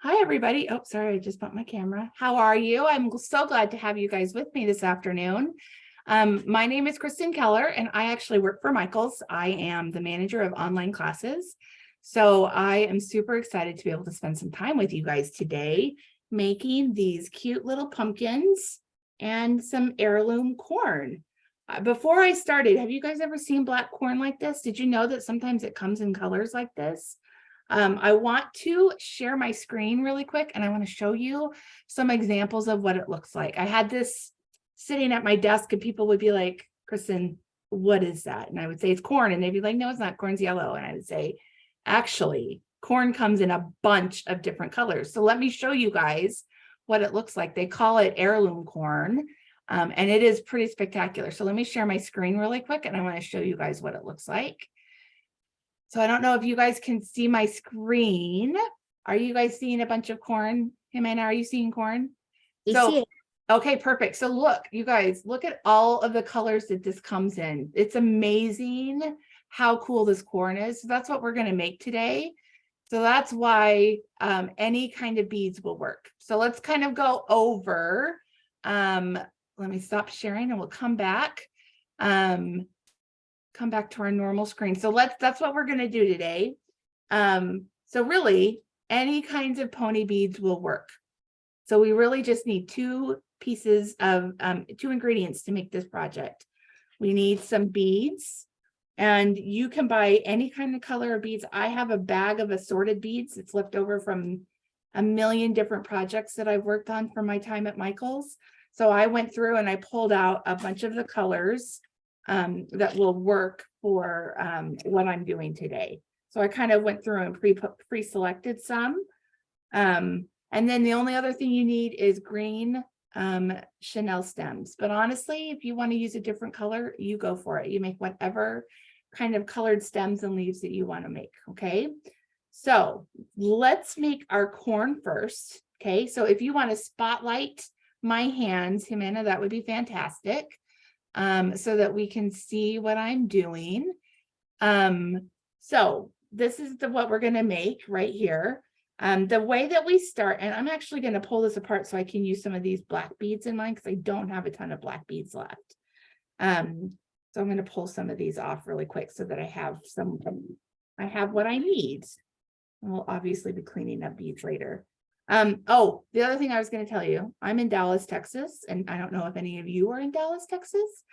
Hi, everybody. Oh, sorry, I just bumped my camera. How are you? I'm so glad to have you guys with me this afternoon. My name is Kristen Keller, and I actually work for Michaels. I am the manager of online classes. So I am super excited to be able to spend some time with you guys today, making these cute little pumpkins and some heirloom corn. Before I started, have you guys ever seen black corn like this? Did you know that sometimes it comes in colors like this? I want to share my screen really quick, and I want to show you some examples of what it looks like. I had this sitting at my desk, and people would be like, Kristen, what is that? And I would say, it's corn. And they'd be like, no, it's not. Corn's yellow. And I would say, actually, corn comes in a bunch of different colors. So let me show you guys what it looks like. They call it heirloom corn, and it is pretty spectacular. So let me share my screen really quick, and I want to show you guys what it looks like. So I don't know if you guys can see my screen. Are you guys seeing a bunch of corn? Jimena, are you seeing corn? You So, see it. okay, perfect. So look, you guys, look at all of the colors that this comes in. It's amazing how cool this corn is. So that's what we're going to make today. So that's why any kind of beads will work. So let's kind of go over. Let me stop sharing and we'll come back. Come back to our normal screen. So that's what we're going to do today. So really any kinds of pony beads will work. So we really just need two pieces of two ingredients to make this project. We need some beads, and you can buy any kind of color of beads. I have a bag of assorted beads. It's left over from a million different projects that I've worked on from my time at Michaels. So I went through and I pulled out a bunch of the colors that will work for what I'm doing today. So I kind of went through and pre-selected some. And then the only other thing you need is green Chenille stems. But honestly, if you want to use a different color, you go for it. You make whatever kind of colored stems and leaves that you want to make. Okay. So let's make our corn first. Okay. So if you want to spotlight my hands, Jimena, that would be fantastic. So that we can see what I'm doing. So this is what we're going to make right here. The way that we start, and I'm actually going to pull this apart so I can use some of these black beads in mine because I don't have a ton of black beads left. So I'm going to pull some of these off really quick so that I have what I need. And we'll obviously be cleaning up beads later. Oh, the other thing I was going to tell you, I'm in Dallas, Texas, and I don't know if any of you are in Dallas, Texas,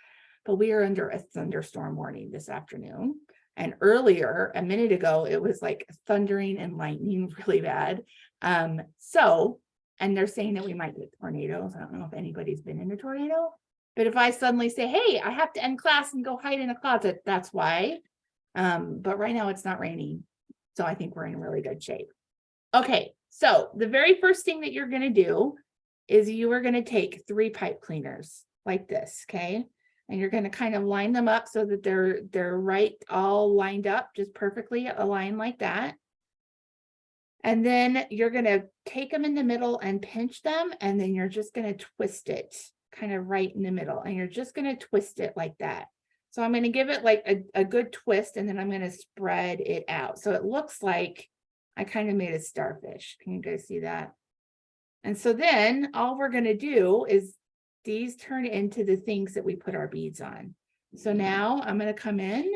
but we are under a thunderstorm warning this afternoon. And earlier, a minute ago, it was like thundering and lightning really bad. And they're saying that we might get tornadoes. I don't know if anybody's been in a tornado, but if I suddenly say, hey, I have to end class and go hide in a closet, that's why. But right now it's not raining. So I think we're in really good shape. Okay, so the very first thing that you're going to do is you are going to take 3 pipe cleaners like this, okay? And you're going to kind of line them up so that they're right, all lined up, just perfectly aligned like that. And then you're going to take them in the middle and pinch them, and then you're just going to twist it kind of right in the middle, and you're just going to twist it like that. So I'm going to give it like a good twist, and then I'm going to spread it out. So it looks like I kind of made a starfish. Can you guys see that? And so then all we're going to do is these turn into the things that we put our beads on. So now I'm going to come in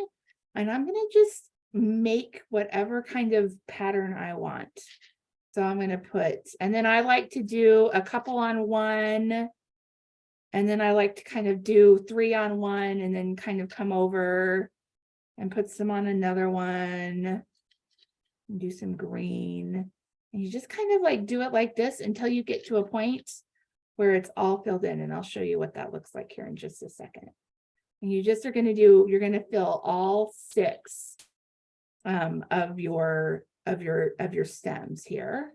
and I'm going to just make whatever kind of pattern I want. So I'm going to put, and then I like to do a couple on one. And then I like to kind of do 3 on one and then kind of come over and put some on another one. Do some green, and you just kind of like do it like this until you get to a point where it's all filled in, and I'll show you what that looks like here in just a second. And you just are going to you're going to fill all 6 of your stems here,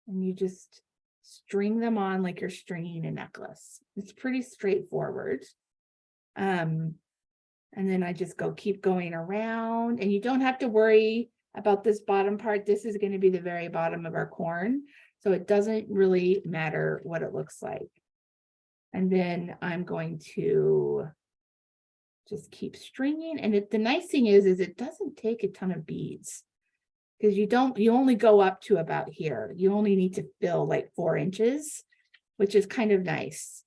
and you just string them on like you're stringing a necklace. It's pretty straightforward. And then I just keep going around, and you don't have to worry about this bottom part. This is going to be the very bottom of our corn. So it doesn't really matter what it looks like. And then I'm going to just keep stringing. And the nice thing is it doesn't take a ton of beads. because you only go up to about here. You only need to fill like 4 inches, which is kind of nice.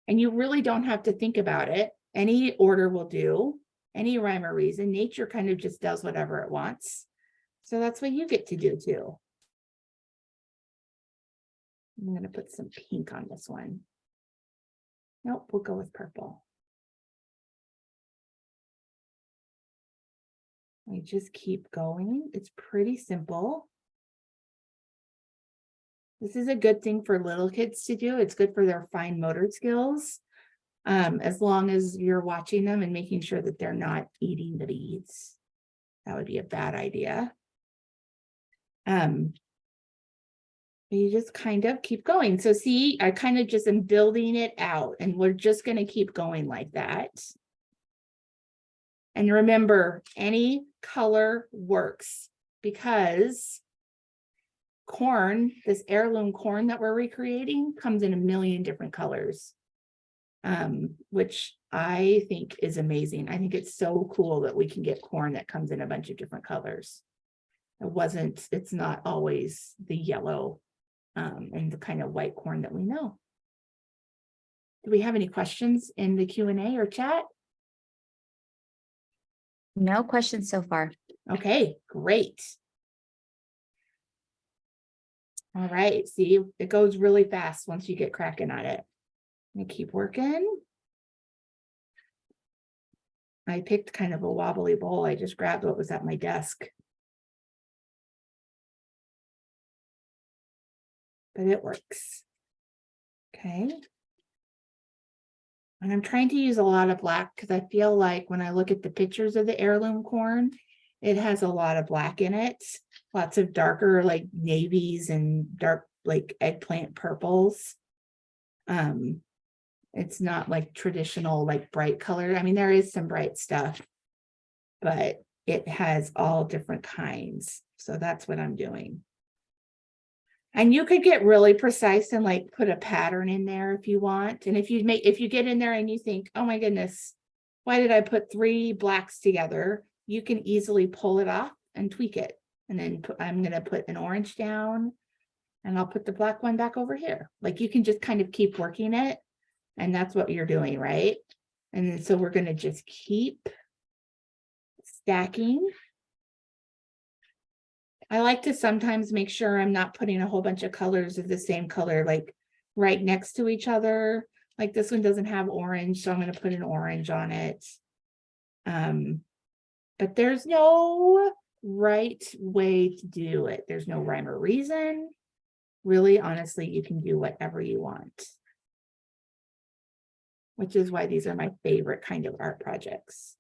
And you really don't have to think about it. Any order will do, any rhyme or reason. Nature kind of just does whatever it wants. So that's what you get to do too. I'm going to put some pink on this one. Nope, we'll go with purple. I just keep going. It's pretty simple. This is a good thing for little kids to do. It's good for their fine motor skills, as long as you're watching them and making sure that they're not eating the beads. That would be a bad idea. You just kind of keep going. So see, I kind of just am building it out, and we're just going to keep going like that. And remember, any color works, because corn, this heirloom corn that we're recreating, comes in a million different colors, which I think is amazing. I think it's so cool that we can get corn that comes in a bunch of different colors. It's not always the yellow and the kind of white corn that we know. Do we have any questions in the Q&A or chat? No questions so far. Okay, great. All right, see, it goes really fast once you get cracking on it. I'm gonna keep working. I picked kind of a wobbly bowl. I just grabbed what was at my desk. But it works. Okay. And I'm trying to use a lot of black because I feel like when I look at the pictures of the heirloom corn, it has a lot of black in it. Lots of darker like navies and dark like eggplant purples. It's not like traditional like bright color. I mean, there is some bright stuff, but it has all different kinds. So that's what I'm doing. And you could get really precise and like put a pattern in there if you want. And if you get in there and you think, oh my goodness, why did I put 3 blacks together? You can easily pull it off and tweak it. And then I'm going to put an orange down, and I'll put the black one back over here. Like, you can just kind of keep working it. And that's what you're doing, right? And then, so we're going to just keep stacking. I like to sometimes make sure I'm not putting a whole bunch of colors of the same color, like right next to each other. Like this one doesn't have orange, so I'm going to put an orange on it. But there's no right way to do it. There's no rhyme or reason. Really, honestly, you can do whatever you want, which is why these are my favorite kind of art projects.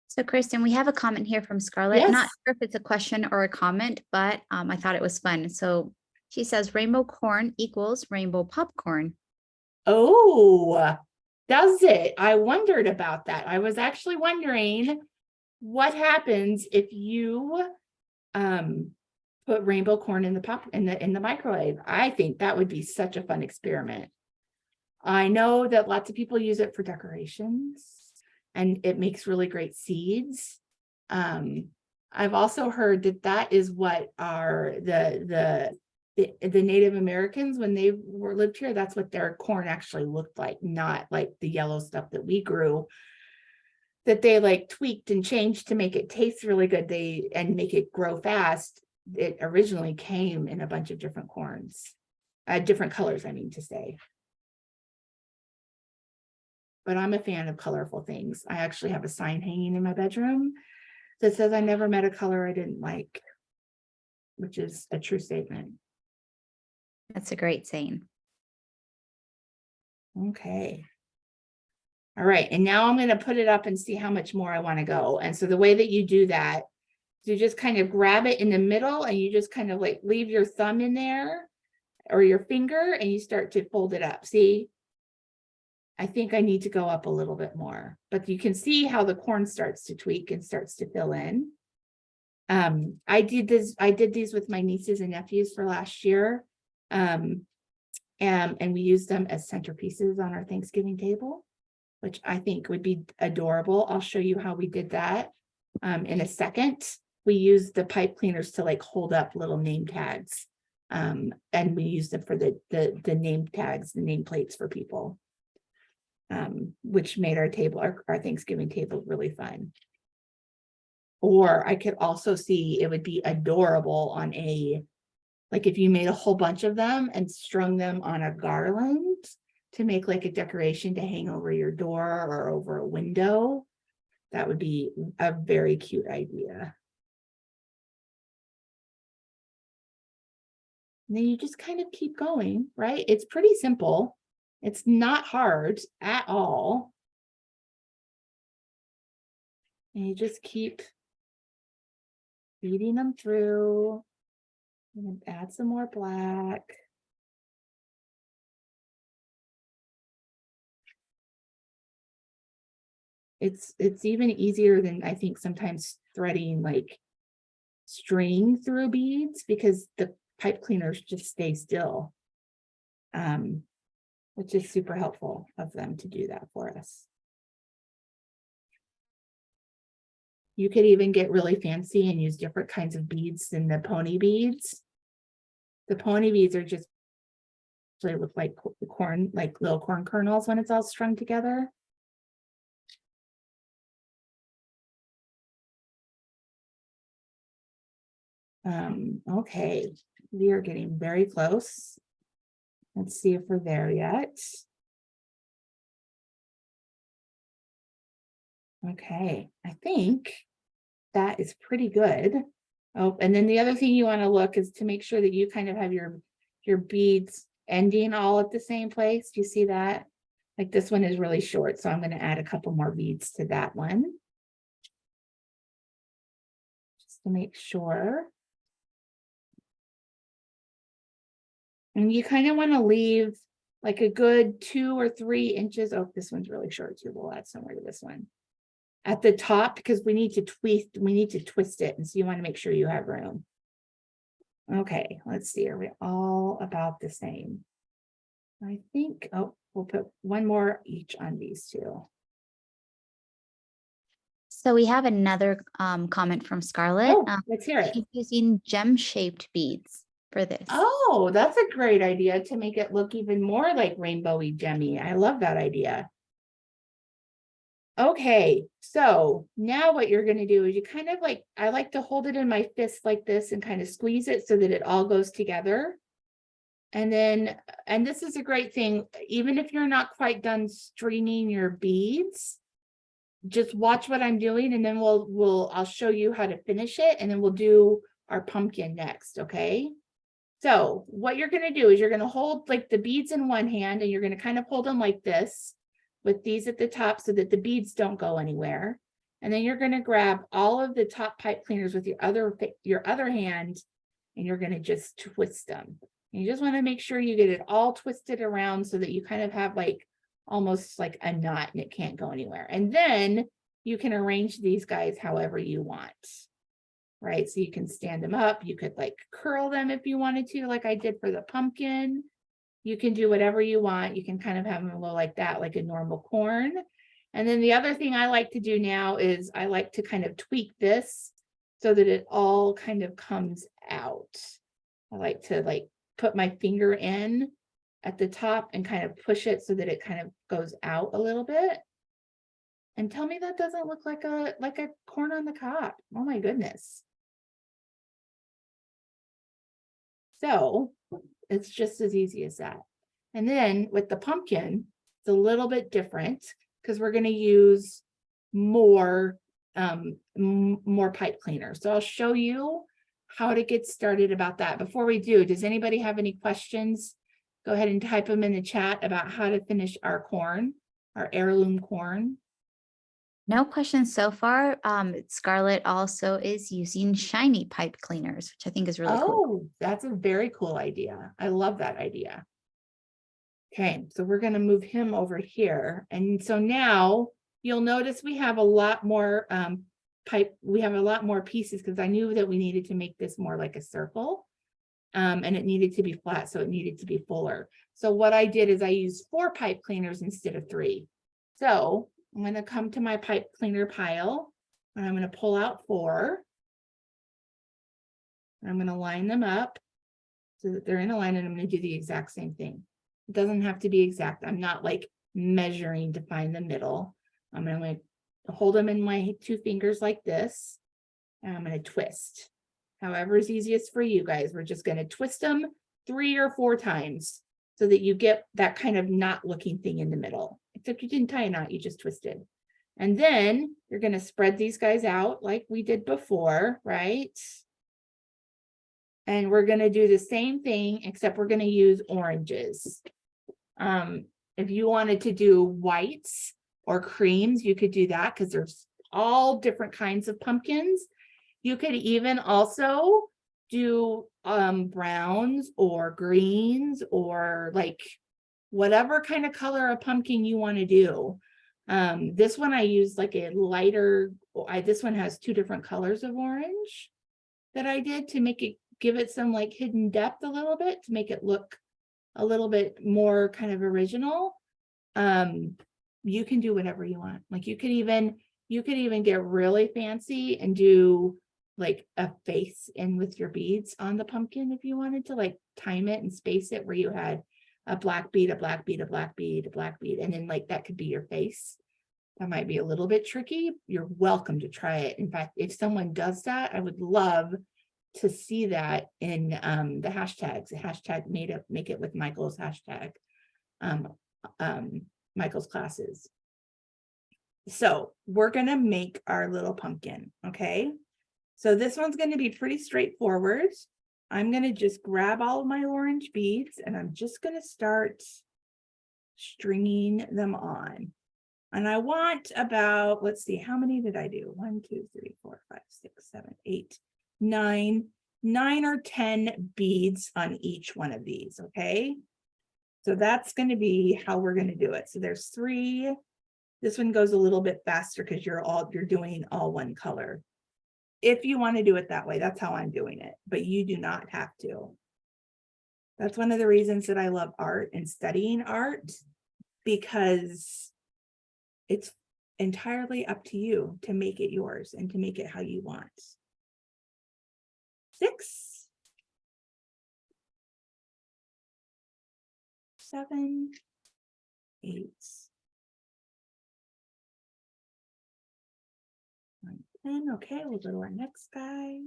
So Kristen, we have a comment here from Scarlett. Yes. Not sure if it's a question or a comment, but I thought it was fun. So she says rainbow corn equals rainbow popcorn. Oh, does it? I wondered about that. I was actually wondering what happens if you put rainbow corn in the microwave. I think that would be such a fun experiment. I know that lots of people use it for decorations, and it makes really great seeds. I've also heard that is what the Native Americans, when they lived here, that's what their corn actually looked like, not like the yellow stuff that we grew, that they like tweaked and changed to make it taste really good and make it grow fast. It originally came in a bunch of different corns, different colors, I mean to say. But I'm a fan of colorful things. I actually have a sign hanging in my bedroom that says I never met a color I didn't like, which is a true statement. That's a great saying. Okay. All right. And now I'm going to put it up and see how much more I want to go. And so the way that you do that, you just kind of grab it in the middle, and you just kind of like leave your thumb in there or your finger, and you start to fold it up. See? I think I need to go up a little bit more, but you can see how the corn starts to tweak and starts to fill in. I did these with my nieces and nephews for last year. And we used them as centerpieces on our Thanksgiving table, which I think would be adorable. I'll show you how we did that in a second. we use the pipe cleaners to like hold up little name tags. And we use them for the name tags, the nameplates for people. Which made our table, our Thanksgiving table really fun. Or I could also see it would be adorable on like if you made a whole bunch of them and strung them on a garland to make like a decoration to hang over your door or over a window. That would be a very cute idea. And then you just kind of keep going, right? It's pretty simple. It's not hard at all. And you just keep feeding them through. And add some more black. It's even easier than I think sometimes threading like string through beads because the pipe cleaners just stay still. Which is super helpful of them to do that for us. You could even get really fancy and use different kinds of beads than the pony beads. The pony beads are just, they look like corn, like little corn kernels when it's all strung together. Okay, we are getting very close. Let's see if we're there yet. Okay, I think that is pretty good. Oh, and then the other thing you want to look is to make sure that you kind of have your beads ending all at the same place. Do you see that? Like this one is really short, so I'm going to add a couple more beads to that one. Just to make sure. And you kind of want to leave like a good 2 or 3 inches. Oh, this one's really short too. We'll add somewhere to this one. At the top, because we need to twist it. And so you want to make sure you have room. Okay, let's see. Are we all about the same? I think, oh, we'll put one more each on these two. So we have another comment from Scarlett. Oh, let's hear it. She's using gem-shaped beads for this. Oh, that's a great idea to make it look even more like rainbowy gemmy. I love that idea. Okay, so now what you're going to do is you kind of like, I like to hold it in my fist like this and kind of squeeze it so that it all goes together. And then, and this is a great thing, even if you're not quite done stringing your beads, just watch what I'm doing and then I'll show you how to finish it and then we'll do our pumpkin next, okay? So what you're going to do is you're going to hold like the beads in one hand and you're going to kind of hold them like this with these at the top so that the beads don't go anywhere. And then you're going to grab all of the top pipe cleaners with your other hand and you're going to just twist them. And you just want to make sure you get it all twisted around so that you kind of have like almost like a knot and it can't go anywhere. And then you can arrange these guys however you want. Right, so you can stand them up, you could like curl them if you wanted to, like I did for the pumpkin. You can do whatever you want. You can kind of have them look like that, like a normal corn. And then the other thing I like to do now is I like to kind of tweak this so that it all kind of comes out. I like to like put my finger in at the top and kind of push it so that it kind of goes out a little bit. And tell me that doesn't look like a corn on the cob. Oh my goodness. So it's just as easy as that. And then with the pumpkin, it's a little bit different because we're going to use more pipe cleaner. So I'll show you how to get started about that. Before we do, does anybody have any questions? Go ahead and type them in the chat about how to finish our corn, our heirloom corn. No questions so far. Scarlett also is using shiny pipe cleaners, which I think is really cool. Oh, that's a very cool idea. I love that idea. Okay, so we're going to move him over here. And so now you'll notice we have a lot more we have a lot more pieces because I knew that we needed to make this more like a circle. And it needed to be flat, so it needed to be fuller. So what I did is I used 4 pipe cleaners instead of 3. So I'm going to come to my pipe cleaner pile and I'm going to pull out 4. I'm going to line them up so that they're in a line, and I'm going to do the exact same thing. It doesn't have to be exact. I'm not like measuring to find the middle. I'm going to hold them in my 2 fingers like this, and I'm going to twist. However is easiest for you guys. We're just going to twist them 3 or 4 times so that you get that kind of knot looking thing in the middle. Except you didn't tie a knot, you just twisted. And then you're going to spread these guys out like we did before, right? And we're going to do the same thing, except we're going to use oranges. If you wanted to do whites or creams, you could do that because there's all different kinds of pumpkins. You could even also do browns or greens or like whatever kind of color of pumpkin you want to do. This one I used like a lighter, this one has 2 different colors of orange that I did to make it, give it some like hidden depth a little bit, to make it look a little bit more kind of original. You can do whatever you want. Like you could even get really fancy and do like a face in with your beads on the pumpkin if you wanted to, like time it and space it where you had a black bead, a black bead, a black bead, a black bead, and then like that could be your face. That might be a little bit tricky. You're welcome to try it. In fact, if someone does that, I would love to see that in the hashtags. The hashtag make it with Michael's hashtag, Michael's classes. So we're gonna make our little pumpkin, okay? So this one's gonna be pretty straightforward. I'm gonna just grab all of my orange beads and I'm just gonna start stringing them on. And I want about, let's see, how many did I do? 1, 2, 3, 4, 5, 6, 7, 8, 9 or 10 beads on each one of these, okay? So that's going to be how we're going to do it. So there's 3. This one goes a little bit faster because you're doing all one color. If you want to do it that way, that's how I'm doing it, but you do not have to. That's one of the reasons that I love art and studying art, because it's entirely up to you to make it yours and to make it how you want. 6, 7, 8, 9, 10. Okay, we'll go to our next guy.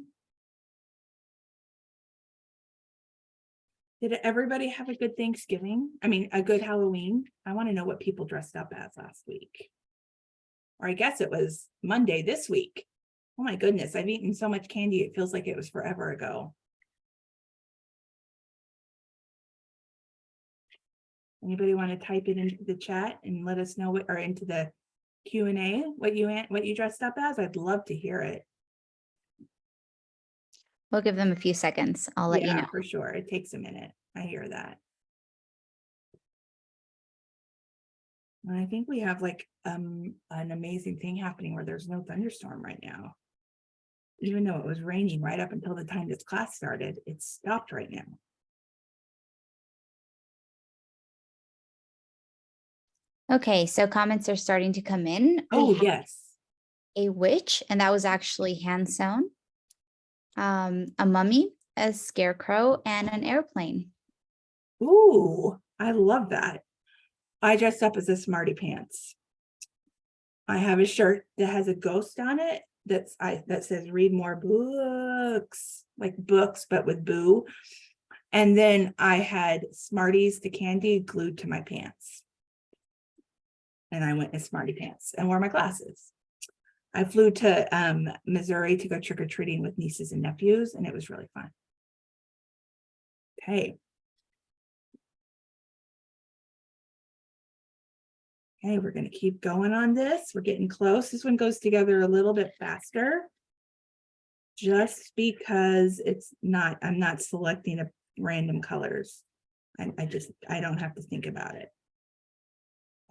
Did everybody have a good Thanksgiving? I mean, a good Halloween? I want to know what people dressed up as last week. Or I guess it was Monday this week. Oh my goodness, I've eaten so much candy, it feels like it was forever ago. Anybody want to type it into the chat and let us know what, or into the Q&A, what you dressed up as? I'd love to hear it. We'll give them a few seconds. I'll let you know. For sure. It takes a minute. I hear that. And I think we have like an amazing thing happening where there's no thunderstorm right now. Even though it was raining right up until the time this class started, it's stopped right now. Okay, so comments are starting to come in. Oh, yes. A witch, and that was actually hand sewn. A mummy, a scarecrow, and an airplane. Ooh, I love that. I dressed up as a Smarty Pants. I have a shirt that has a ghost on it that says read more books, like books, but with boo. And then I had Smarties, the candy, glued to my pants. And I went as Smarty Pants and wore my glasses. I flew to Missouri to go trick-or-treating with nieces and nephews, and it was really fun. Okay. Okay, we're going to keep going on this. We're getting close. This one goes together a little bit faster, just because I'm not selecting random colors. I don't have to think about it.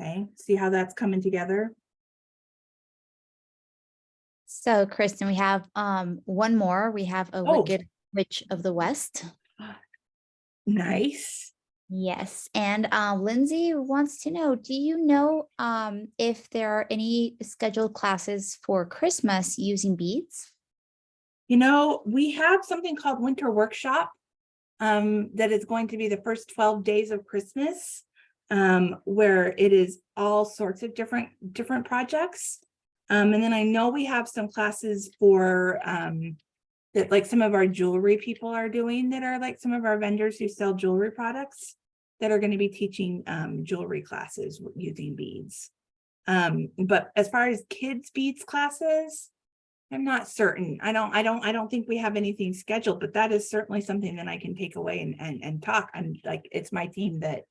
Okay, see how that's coming together? So, Kristen, we have one more. We have a Wicked Witch of the West. Nice. Yes, and Lindsay wants to know, do you know if there are any scheduled classes for Christmas using beads? You know, we have something called Winter Workshop that is going to be the first 12 days of Christmas, where it is all sorts of different projects. And then I know we have some classes for that like some of our jewelry people are doing, that are like some of our vendors who sell jewelry products that are going to be teaching jewelry classes using beads. But as far as kids beads classes, I'm not certain. I don't think we have anything scheduled, but that is certainly something that I can take away and talk. I'm like, it's my team that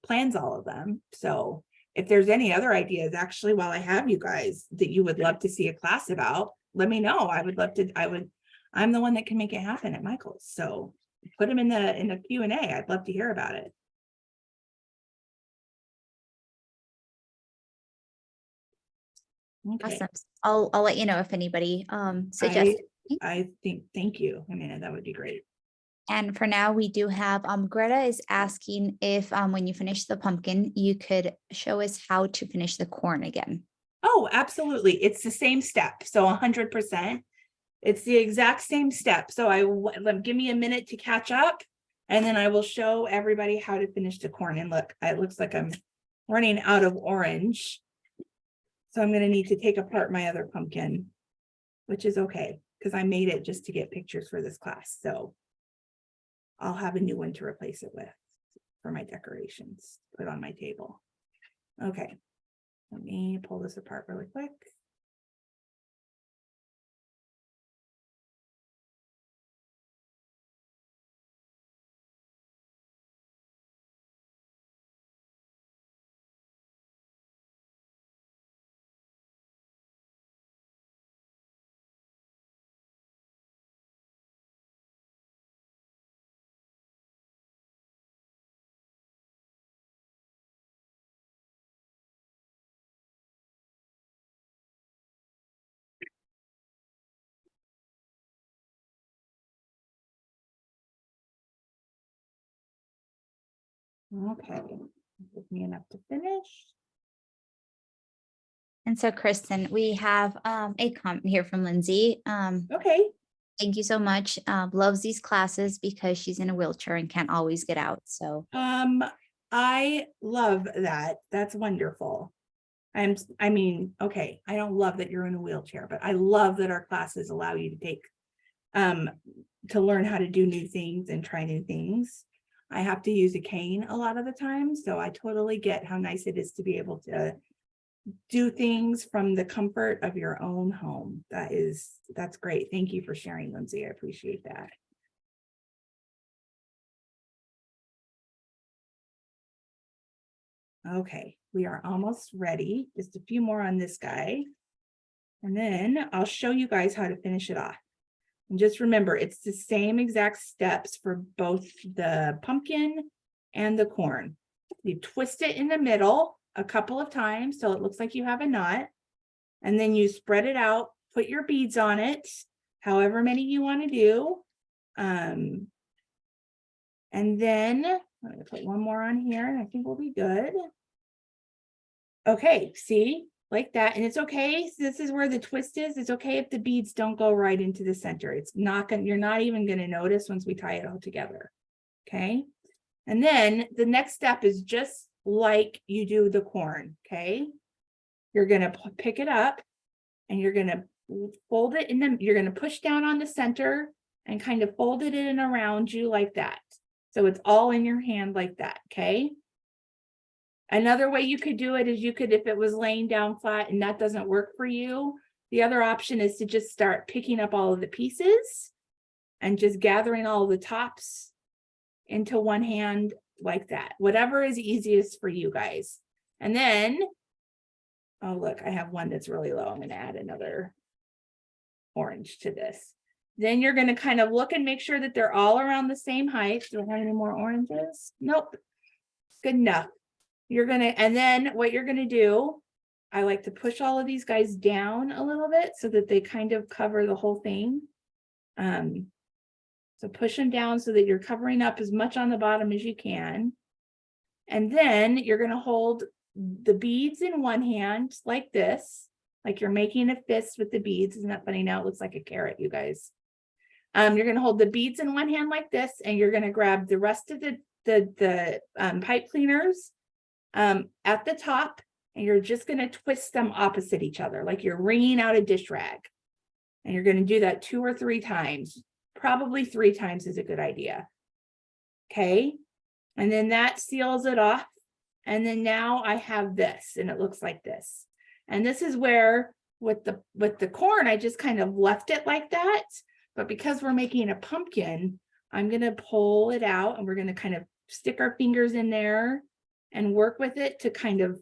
plans all of them. So if there's any other ideas, actually, while I have you guys that you would love to see a class about, let me know. I would love to, I'm the one that can make it happen at Michael's. So put them in the Q&A. I'd love to hear about it. Okay. Awesome. I'll let you know if anybody suggests. I think, thank you. I mean, that would be great. And for now, we do have Greta is asking if when you finish the pumpkin, you could show us how to finish the corn again. Oh, absolutely. It's the same step. So 100%. It's the exact same step. So give me a minute to catch up, and then I will show everybody how to finish the corn. And look, it looks like I'm running out of orange. So I'm going to need to take apart my other pumpkin, which is okay, because I made it just to get pictures for this class. So I'll have a new one to replace it with for my decorations, put on my table. Okay, let me pull this apart really quick. Okay, give me enough to finish. And so, Kristen, we have a comment here from Lindsay. Okay. Thank you so much. Loves these classes because she's in a wheelchair and can't always get out. So I love that. That's wonderful. I mean, okay, I don't love that you're in a wheelchair, but I love that our classes allow you to take to learn how to do new things and try new things. I have to use a cane a lot of the time, so I totally get how nice it is to be able to do things from the comfort of your own home. That's great. Thank you for sharing, Lindsay. I appreciate that. Okay, we are almost ready. Just a few more on this guy. And then I'll show you guys how to finish it off. And just remember, it's the same exact steps for both the pumpkin and the corn. You twist it in the middle a couple of times so it looks like you have a knot. And then you spread it out, put your beads on it, however many you want to do. And then I'm going to put one more on here and I think we'll be good. Okay, see, like that. And it's okay. So this is where the twist is. It's okay if the beads don't go right into the center. It's not going to, you're not even going to notice once we tie it all together. Okay. And then the next step is just like you do the corn. Okay. You're going to pick it up and you're going to fold it in the, you're going to push down on the center and kind of fold it in around you like that. So it's all in your hand like that. Okay. Another way you could do it is you could, if it was laying down flat and that doesn't work for you, the other option is to just start picking up all of the pieces and just gathering all of the tops into one hand like that. Whatever is easiest for you guys. And then, oh, look, I have one that's really low. I'm going to add another orange to this. Then you're going to kind of look and make sure that they're all around the same height. Do I have any more oranges? Nope. Good enough. You're going to, and then what you're going to do, I like to push all of these guys down a little bit so that they kind of cover the whole thing. So push them down so that you're covering up as much on the bottom as you can. And then you're going to hold the beads in one hand like this, like you're making a fist with the beads. Isn't that funny? Now it looks like a carrot, you guys. You're going to hold the beads in one hand like this, and you're going to grab the rest of the pipe cleaners at the top, and you're just going to twist them opposite each other, like you're wringing out a dish rag. And you're going to do that 2 or 3 times. Probably 3 times is a good idea. Okay. And then that seals it off. And then now I have this, and it looks like this. And this is where with the corn, I just kind of left it like that. But because we're making a pumpkin, I'm going to pull it out, and we're going to kind of stick our fingers in there and work with it to kind of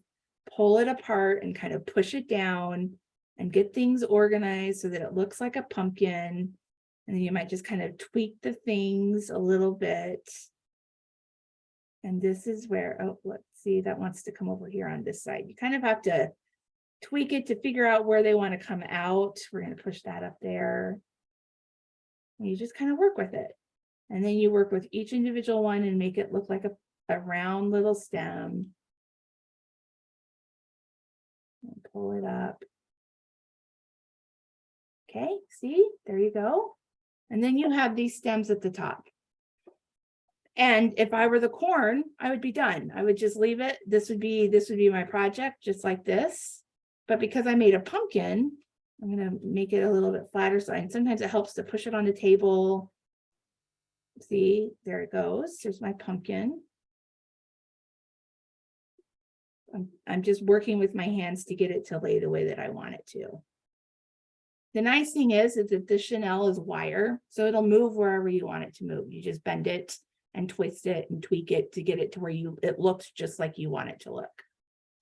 pull it apart and kind of push it down and get things organized so that it looks like a pumpkin. And then you might just kind of tweak the things a little bit. And this is where, oh, let's see, that wants to come over here on this side. You kind of have to tweak it to figure out where they want to come out. We're going to push that up there. And you just kind of work with it. And then you work with each individual one and make it look like a round little stem. And pull it up. Okay, see, there you go. And then you have these stems at the top. And if I were the corn, I would be done. I would just leave it. This would be my project, just like this. But because I made a pumpkin, I'm going to make it a little bit flatter. So sometimes it helps to push it on the table. See, there it goes. Here's my pumpkin. I'm just working with my hands to get it to lay the way that I want it to. The nice thing is that the chenille is wire, so it'll move wherever you want it to move. You just bend it and twist it and tweak it to get it to where it looks just like you want it to look.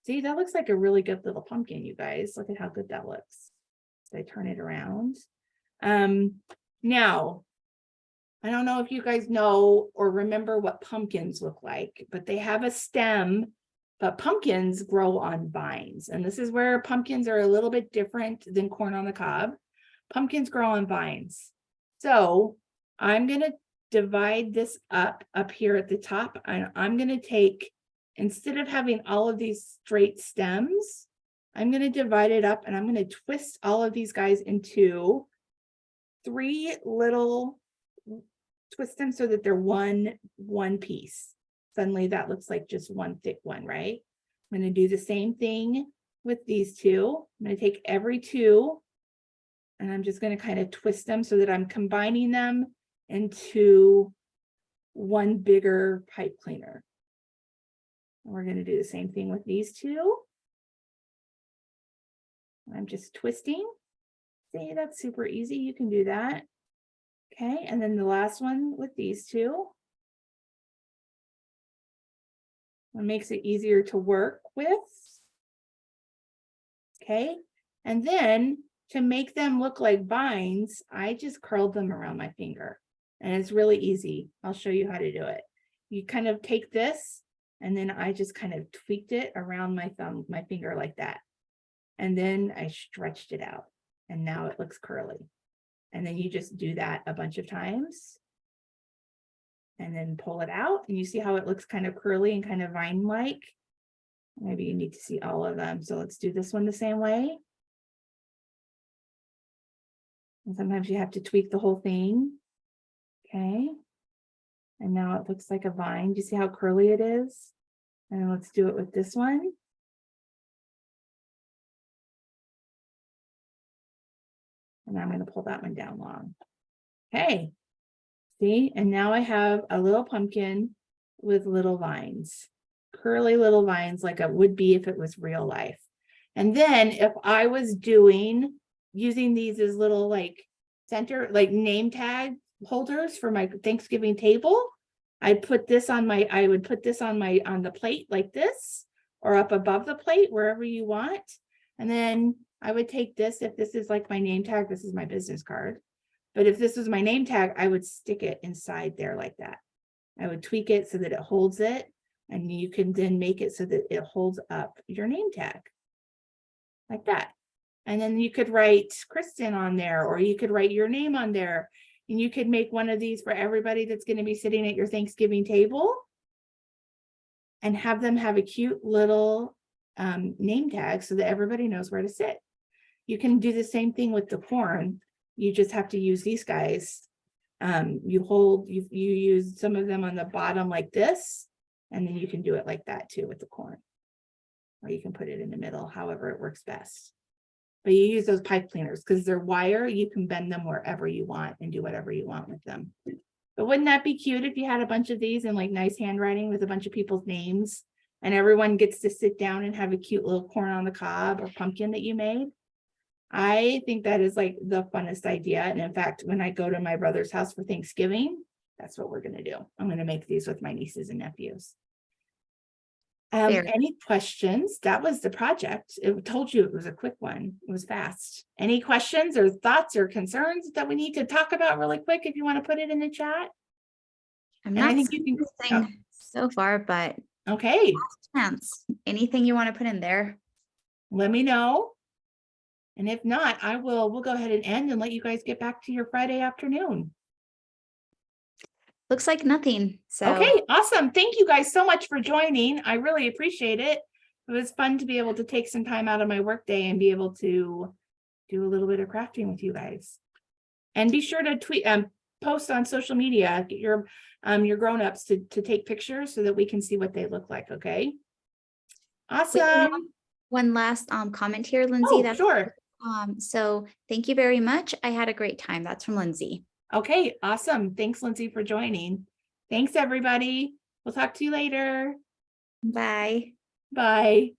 See, that looks like a really good little pumpkin, you guys. Look at how good that looks. So I turn it around. Now, I don't know if you guys know or remember what pumpkins look like, but they have a stem, but pumpkins grow on vines. And this is where pumpkins are a little bit different than corn on the cob. Pumpkins grow on vines. So I'm going to divide this up here at the top, and I'm going to take, instead of having all of these straight stems, I'm going to divide it up, and I'm going to twist all of these guys into 3 little, twist them so that they're one piece. Suddenly that looks like just one thick one, right? I'm going to do the same thing with these 2. I'm going to take every 2, and I'm just going to kind of twist them so that I'm combining them into one bigger pipe cleaner. And we're going to do the same thing with these 2. I'm just twisting. See, that's super easy. You can do that. Okay, and then the last one with these 2. It makes it easier to work with. Okay, and then to make them look like vines, I just curled them around my finger. And it's really easy. I'll show you how to do it. You kind of take this, and then I just kind of tweaked it around my finger like that. And then I stretched it out, and now it looks curly. And then you just do that a bunch of times. And then pull it out, and you see how it looks kind of curly and kind of vine-like. Maybe you need to see all of them. So let's do this one the same way. And sometimes you have to tweak the whole thing. Okay. And now it looks like a vine. Do you see how curly it is? And let's do it with this one. And I'm going to pull that one down long. Okay. See, and now I have a little pumpkin with little vines, curly little vines like it would be if it was real life. And then if I was using these as little name tag holders for my Thanksgiving table, I would put this on the plate like this, or up above the plate, wherever you want. And then I would take this, if this is like my name tag, this is my business card. But if this was my name tag, I would stick it inside there like that. I would tweak it so that it holds it, and you can then make it so that it holds up your name tag like that. And then you could write Kristen on there, or you could write your name on there, and you could make one of these for everybody that's going to be sitting at your Thanksgiving table and have them have a cute little name tag so that everybody knows where to sit. You can do the same thing with the corn. You just have to use these guys You use some of them on the bottom like this, and then you can do it like that too with the corn. Or you can put it in the middle, however it works best. But you use those pipe cleaners because they're wire, you can bend them wherever you want and do whatever you want with them. But wouldn't that be cute if you had a bunch of these in like nice handwriting with a bunch of people's names, and everyone gets to sit down and have a cute little corn on the cob or pumpkin that you made? I think that is like the funnest idea. And in fact, when I go to my brother's house for Thanksgiving, that's what we're going to do. I'm going to make these with my nieces and nephews. Any questions? That was the project. It told you it was a quick one. It was fast. Any questions or thoughts or concerns that we need to talk about really quick? If you want to put it in the chat. I'm not seeing anything so far, but okay. Chance. Anything you want to put in there? Let me know. And if not, we'll go ahead and end and let you guys get back to your Friday afternoon. Looks like nothing. So okay, awesome. Thank you guys so much for joining. I really appreciate it. It was fun to be able to take some time out of my workday and be able to do a little bit of crafting with you guys. And be sure to tweet post on social media, get your grown-ups to take pictures so that we can see what they look like. Okay. Awesome. One last comment here, Lindsay. Oh, that's sure. So thank you very much. I had a great time. That's from Lindsay. Okay, awesome. Thanks, Lindsay, for joining. Thanks, everybody. We'll talk to you later. Bye. Bye.